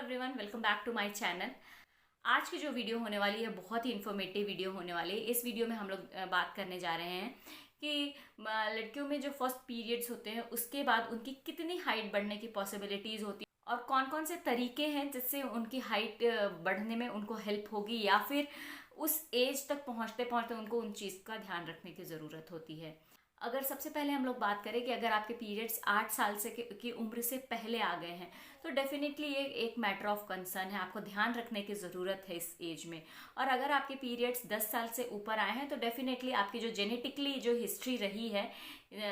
Everyone, welcome back to my channel. आज की जो वीडियो होने वाली है बहुत ही इन्फॉर्मेटिव वीडियो होने वाली है। इस वीडियो में हम लोग बात करने जा रहे हैं कि लड़कियों में जो फर्स्ट पीरियड्स होते हैं उसके बाद उनकी कितनी हाइट बढ़ने की पॉसिबिलिटीज़ होती है और कौन कौन से तरीके हैं जिससे उनकी हाइट बढ़ने में उनको हेल्प होगी या फिर उस एज तक पहुंचते पहुंचते उनको उन चीज़ का ध्यान रखने की ज़रूरत होती है। अगर सबसे पहले हम लोग बात करें कि अगर आपके पीरियड्स 8 साल से की उम्र से पहले आ गए हैं तो डेफिनेटली ये एक मैटर ऑफ कंसर्न है, आपको ध्यान रखने की ज़रूरत है इस एज में। और अगर आपके पीरियड्स 10 साल से ऊपर आए हैं तो डेफिनेटली आपकी जो जेनेटिकली जो हिस्ट्री रही है,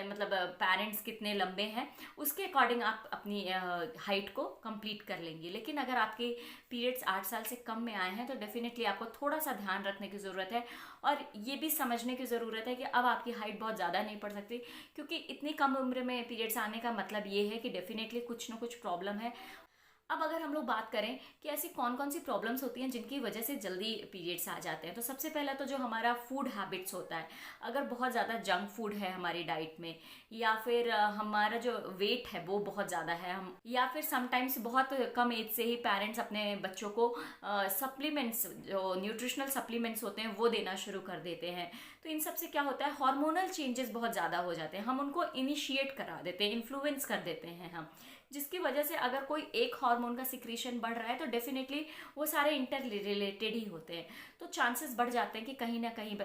मतलब पेरेंट्स कितने लंबे हैं उसके अकॉर्डिंग आप अपनी हाइट को कंप्लीट कर लेंगे। लेकिन अगर आपके पीरियड्स 8 साल से कम में आए हैं तो डेफिनेटली आपको थोड़ा सा ध्यान रखने की ज़रूरत है और ये भी समझने की ज़रूरत है कि अब आपकी हाइट बहुत ज़्यादा नहीं पड़ सकती, क्योंकि इतनी कम उम्र में पीरियड्स आने का मतलब ये है कि डेफिनेटली कुछ ना कुछ प्रॉब्लम है। अब अगर हम लोग बात करें कि ऐसी कौन कौन सी प्रॉब्लम्स होती हैं जिनकी वजह से जल्दी पीरियड्स आ जाते हैं, तो सबसे पहला तो जो हमारा फूड हैबिट्स होता है, अगर बहुत ज़्यादा जंक फूड है हमारी डाइट में या फिर हमारा जो वेट है वो बहुत ज़्यादा है, हम या फिर समटाइम्स बहुत कम एज से ही पेरेंट्स अपने बच्चों को सप्लीमेंट्स, जो न्यूट्रिशनल सप्लीमेंट्स होते हैं वो देना शुरू कर देते हैं। तो इन सब से क्या होता है, हार्मोनल चेंजेस बहुत ज़्यादा हो जाते हैं, हम उनको इनिशिएट करा देते हैं, इन्फ्लुएंस कर देते हैं हम, जिसकी वजह से अगर कोई एक हार्मोन का सिक्रीशन बढ़ रहा है तो डेफिनेटली वो सारे इंटर रिलेटेड ही होते हैं। तो चांसेस बढ़ जाते हैं कि कहीं ना कहीं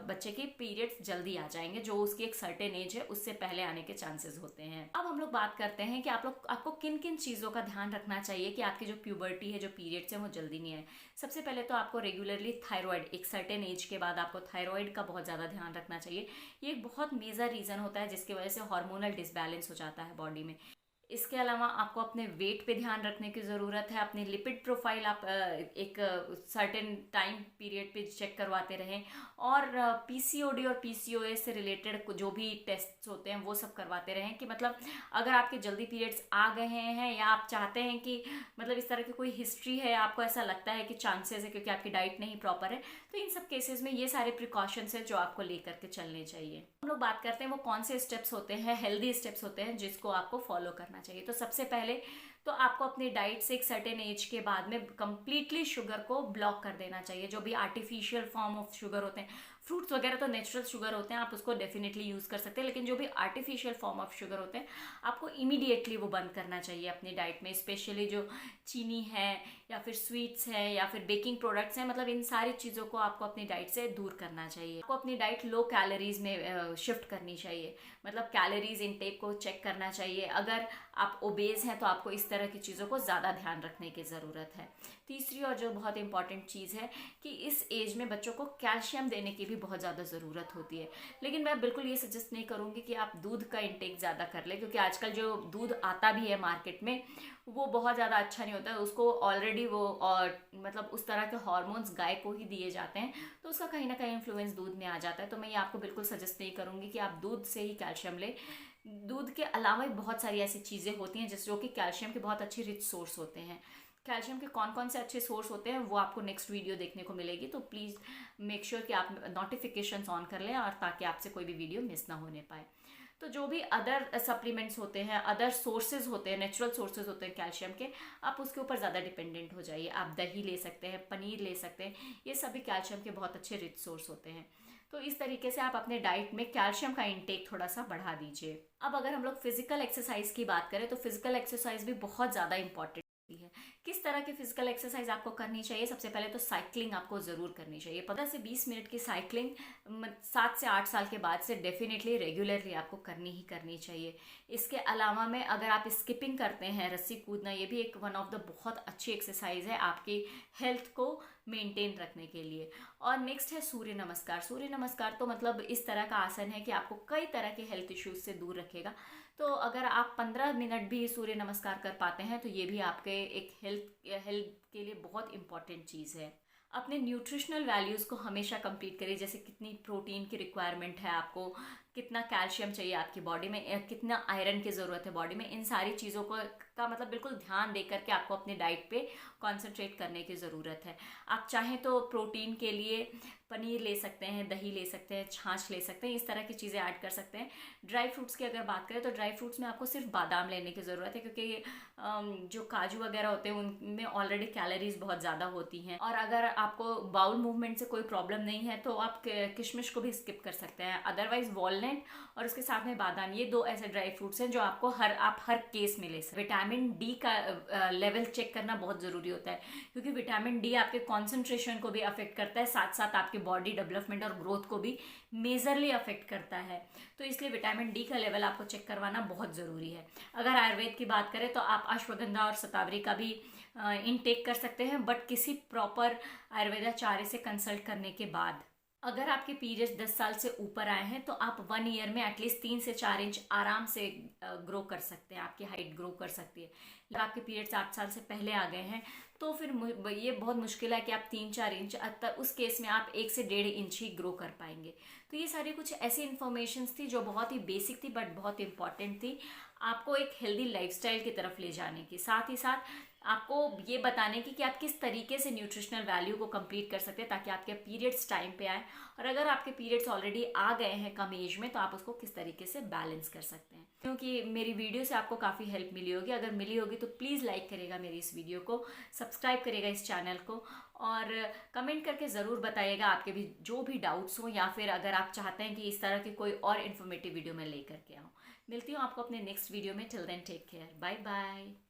बच्चे की पीरियड्स जल्दी आ जाएंगे, जो उसकी एक सर्टेन एज है उससे पहले आने के चांसेस होते हैं। अब हम लोग बात करते हैं कि आपको किन किन चीज़ों का ध्यान रखना चाहिए कि आपकी जो प्यूबर्टी है, जो पीरियड्स है वो जल्दी नहीं आए। सबसे पहले तो आपको रेगुलरली थायराइड, एक सर्टेन एज के बाद आपको थायराइड का बहुत ज़्यादा ध्यान रखना चाहिए। ये एक बहुत मेजर रीज़न होता है जिसकी वजह से हार्मोनल डिसबैलेंस हो जाता है बॉडी में। इसके अलावा आपको अपने वेट पे ध्यान रखने की ज़रूरत है, अपनी लिपिड प्रोफाइल आप एक सर्टेन टाइम पीरियड पे चेक करवाते रहें और पीसीओडी और पीसीओएस से रिलेटेड जो भी टेस्ट होते हैं वो सब करवाते रहें कि मतलब अगर आपके जल्दी पीरियड्स आ गए हैं या आप चाहते हैं कि मतलब इस तरह की कोई हिस्ट्री है, आपको ऐसा लगता है कि चांसेस है क्योंकि आपकी डाइट नहीं प्रॉपर है, तो इन सब केसेस में ये सारे प्रिकॉशंस हैं जो आपको लेकर के चलने चाहिए। हम लोग बात करते हैं वो कौन से स्टेप्स होते हैं, हेल्दी स्टेप्स होते हैं जिसको आपको फॉलो करना चाहिए। तो सबसे पहले तो आपको अपनी डाइट से एक सर्टेन एज के बाद में कंप्लीटली शुगर को ब्लॉक कर देना चाहिए। जो भी आर्टिफिशियल फॉर्म ऑफ शुगर होते हैं, फ्रूट्स वगैरह तो नेचुरल शुगर होते हैं, आप उसको डेफिनेटली यूज़ कर सकते हैं, लेकिन जो भी आर्टिफिशियल फॉर्म ऑफ शुगर होते हैं आपको इमीडिएटली वो बंद करना चाहिए अपनी डाइट में। स्पेशली जो चीनी है या फिर स्वीट्स है या फिर बेकिंग प्रोडक्ट्स हैं, मतलब इन सारी चीज़ों को आपको अपनी डाइट से दूर करना चाहिए। आपको अपनी डाइट लो कैलोरीज में शिफ्ट करनी चाहिए, मतलब कैलोरीज इनटेक को चेक करना चाहिए। अगर आप ओबेज हैं तो आपको इस तरह की चीज़ों को ज़्यादा ध्यान रखने की ज़रूरत है। तीसरी और जो बहुत इंपॉर्टेंट चीज़ है कि इस एज में बच्चों को कैल्शियम देने की भी बहुत ज़्यादा ज़रूरत होती है, लेकिन मैं बिल्कुल ये सजेस्ट नहीं करूँगी कि आप दूध का इंटेक ज़्यादा कर लें, क्योंकि आजकल जो दूध आता भी है मार्केट में वो बहुत ज़्यादा अच्छा नहीं होता है। उसको ऑलरेडी वो और मतलब उस तरह के हार्मोन्स गाय को ही दिए जाते हैं, तो उसका कहीं ना कहीं इन्फ्लुएंस दूध में आ जाता है। तो मैं ये आपको बिल्कुल सजेस्ट नहीं करूँगी कि आप दूध से ही कैल्शियम लें। दूध के अलावा भी बहुत सारी ऐसी चीज़ें होती हैं जिस जो कि कैल्शियम के बहुत अच्छे रिच सोर्स होते हैं। कैल्शियम के कौन कौन से अच्छे सोर्स होते हैं वो आपको नेक्स्ट वीडियो देखने को मिलेगी, तो प्लीज़ मेक श्योर कि आप नोटिफिकेशंस ऑन कर लें और ताकि आपसे कोई भी वीडियो मिस ना होने पाए। तो जो भी अदर सप्लीमेंट्स होते हैं, अदर सोर्सेज होते हैं, नेचुरल सोर्सेज होते हैं कैल्शियम के, आप उसके ऊपर ज़्यादा डिपेंडेंट हो जाइए। आप दही ले सकते हैं, पनीर ले सकते हैं, ये सभी कैल्शियम के बहुत अच्छे रिच सोर्स होते हैं। तो इस तरीके से आप अपने डाइट में कैल्शियम का इंटेक थोड़ा सा बढ़ा दीजिए। अब अगर हम लोग फिजिकल एक्सरसाइज की बात करें तो फिजिकल एक्सरसाइज भी बहुत ज़्यादा इंपॉर्टेंट है। किस तरह की फिजिकल एक्सरसाइज आपको करनी चाहिए, सबसे पहले तो साइकिलिंग आपको ज़रूर करनी चाहिए। 15 से 20 मिनट की साइकिलिंग 7 से 8 साल के बाद से डेफिनेटली रेगुलरली आपको करनी ही करनी चाहिए। इसके अलावा में अगर आप स्किपिंग करते हैं, रस्सी कूदना, ये भी एक वन ऑफ द बहुत अच्छी एक्सरसाइज है आपकी हेल्थ को मेंटेन रखने के लिए। और नेक्स्ट है सूर्य नमस्कार। सूर्य नमस्कार तो मतलब इस तरह का आसन है कि आपको कई तरह के हेल्थ इश्यूज से दूर रखेगा। तो अगर आप 15 मिनट भी सूर्य नमस्कार कर पाते हैं तो ये भी आपके एक हेल्थ के लिए बहुत इंपॉर्टेंट चीज़ है। अपने न्यूट्रिशनल वैल्यूज़ को हमेशा कंप्लीट करिए, जैसे कितनी प्रोटीन की रिक्वायरमेंट है आपको, कितना कैल्शियम चाहिए आपकी बॉडी में, कितना आयरन की ज़रूरत है बॉडी में, इन सारी चीज़ों को का मतलब बिल्कुल ध्यान दे करके आपको अपने डाइट पे कंसंट्रेट करने की ज़रूरत है। आप चाहें तो प्रोटीन के लिए पनीर ले सकते हैं, दही ले सकते हैं, छाछ ले सकते हैं, इस तरह की चीज़ें ऐड कर सकते हैं। ड्राई फ्रूट्स की अगर बात करें तो ड्राई फ्रूट्स में आपको सिर्फ बादाम लेने की ज़रूरत है, क्योंकि जो काजू वगैरह होते हैं उनमें ऑलरेडी कैलोरीज बहुत ज़्यादा होती हैं। और अगर आपको बाउल मूवमेंट से कोई प्रॉब्लम नहीं है तो आप किशमिश को भी स्किप कर सकते हैं। अदरवाइज वॉलनट और उसके साथ में बादाम, ये दो ऐसे ड्राई फ्रूट्स हैं जो आपको आप हर केस में ले सकते हैं। विटामिन डी का लेवल चेक करना बहुत ज़रूरी होता है, क्योंकि विटामिन डी आपके कॉन्सेंट्रेशन को भी अफेक्ट करता है, साथ साथ आपके बॉडी डेवलपमेंट और ग्रोथ को भी मेजरली अफेक्ट करता है। तो इसलिए विटामिन डी का लेवल आपको चेक करवाना बहुत ज़रूरी है। अगर आयुर्वेद की बात करें तो आप अश्वगंधा और शतावरी का भी इनटेक कर सकते हैं, बट किसी प्रॉपर आयुर्वेदाचार्य से कंसल्ट करने के बाद। अगर आपके पीरियड्स 10 साल से ऊपर आए हैं तो आप 1 ईयर में एटलीस्ट 3 से 4 इंच आराम से ग्रो कर सकते हैं, आपकी हाइट ग्रो कर सकती है। अगर आपके पीरियड्स 8 साल से पहले आ गए हैं तो फिर ये बहुत मुश्किल है कि आप 3-4 इंच, उस केस में आप 1 से 1.5 इंच ही ग्रो कर पाएंगे। तो ये सारी कुछ ऐसी इन्फॉर्मेशंस थी जो बहुत ही बेसिक थी बट बहुत इंपॉर्टेंट थी, आपको एक हेल्दी लाइफस्टाइल की तरफ ले जाने की, साथ ही साथ आपको ये बताने की कि आप किस तरीके से न्यूट्रिशनल वैल्यू को कंप्लीट कर सकते हैं ताकि आपके पीरियड्स टाइम पे आए, और अगर आपके पीरियड्स ऑलरेडी आ गए हैं कम एज में तो आप उसको किस तरीके से बैलेंस कर सकते हैं। क्योंकि मेरी वीडियो से आपको काफ़ी हेल्प मिली होगी, अगर मिली होगी तो प्लीज़ लाइक करेगा मेरी इस वीडियो को, सब्सक्राइब करेगा इस चैनल को, और कमेंट करके ज़रूर बताइएगा आपके भी जो भी डाउट्स हो, या फिर अगर आप चाहते हैं कि इस तरह की कोई और इन्फॉर्मेटिव वीडियो मैं लेकर के आऊँ। मिलती हूँ आपको अपने नेक्स्ट वीडियो में। Till then take care, bye bye.